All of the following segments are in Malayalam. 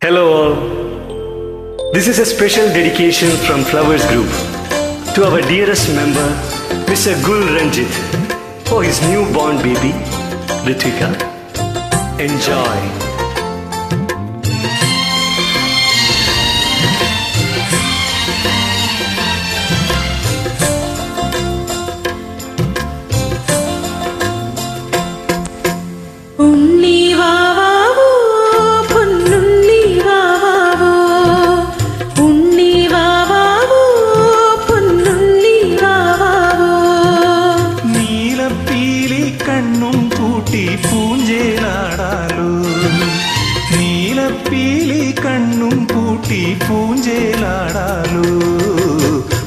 Hello all. This is a special dedication from Flowers Group to our dearest member, Mr. Gul Ranjit, for his newborn baby, Ritvika. Enjoy. നീലപ്പീലി കണ്ണും പൂട്ടി പൂഞ്ചേലാടാലോ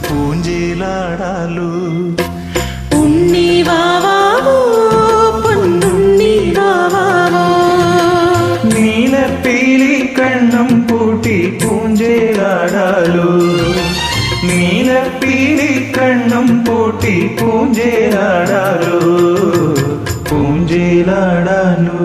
പൂഞ്ചേലാടാലോ ഉണ്ണി വാവാവോ പൊന്നുണ്ണി വാവാവോ നീലപ്പീലി കണ്ണും പൂട്ടി പൂഞ്ചേലാടാലോ നീലപ്പീലി കണ്ണും പൂട്ടി പൂഞ്ചേലാടാലോ പൂഞ്ചേലാടാലോ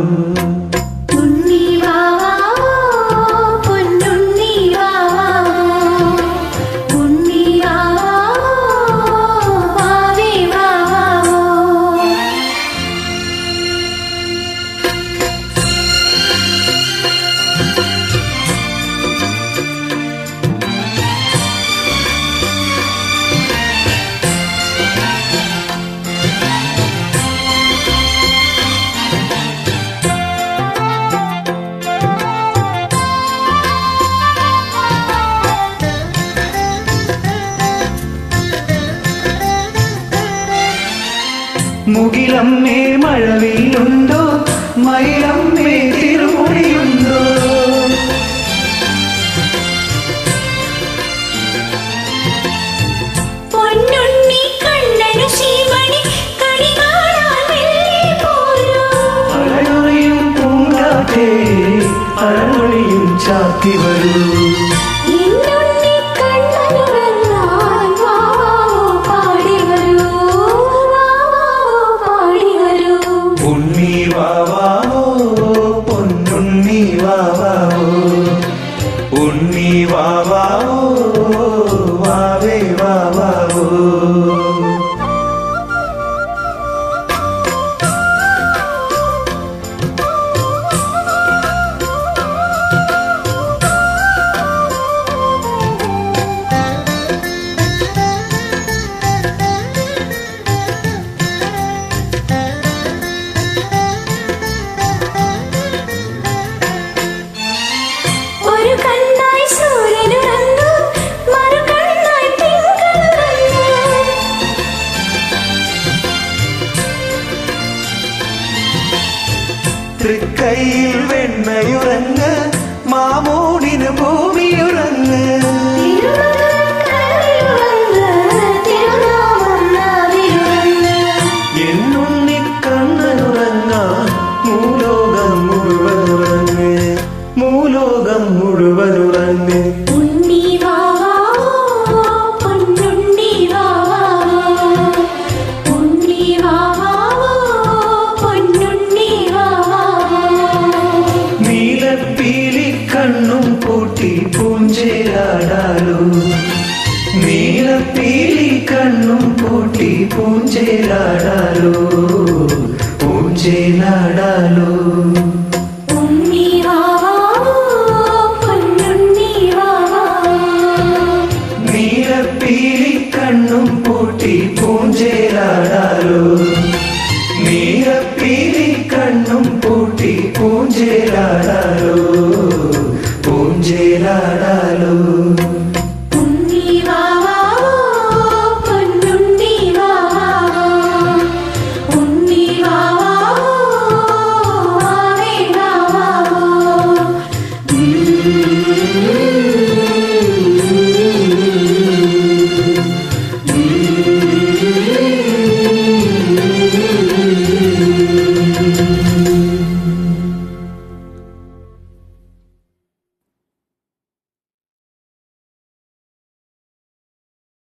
മുകിലമ്മേ മഴവില്ലുണ്ടോ മയിലമ്മേ തിരുമുടിയുണ്ടോ പൊന്നുണ്ണി കണ്ണനു ശിവനി കണി കാണാൻ വെള്ളി പോരൂ അഴകൊഴിയും പൂങ്കാറ്റേ അഴകൊഴിയും ചാത്തി വരൂ ഉണ്ണി വാവാവോ പൊന്നുണ്ണി വാവാവോ ഉണ്ണി വാവാവോ വാവേ വാവാവോ തൃക്കൈയിൽ വെണ്ണയുറങ്ങ് മാമൂടിന് ഭൂമിയുറങ്ങ് എന്നുണ്ണി കണ്ണനുറങ്ങാൻ മൂലോകം മുഴുവനുറങ്ങ് മൂലോകം മുഴുവനുറങ്ങ് നീലപ്പീലി കണ്ണും പൂട്ടി പൂഞ്ചേലാടാലോ നീലപ്പീലി കണ്ണും പൂട്ടി പൂഞ്ചേലാടാലോ പൂഞ്ചേലാടാലോ നീലപ്പീലി കണ്ണും പൂട്ടി പൂഞ്ചേലാടാലോ നീലപ്പീലി കണ്ണും പൂട്ടി പൂഞ്ചേലാടാലോ പൂഞ്ചേലാടാ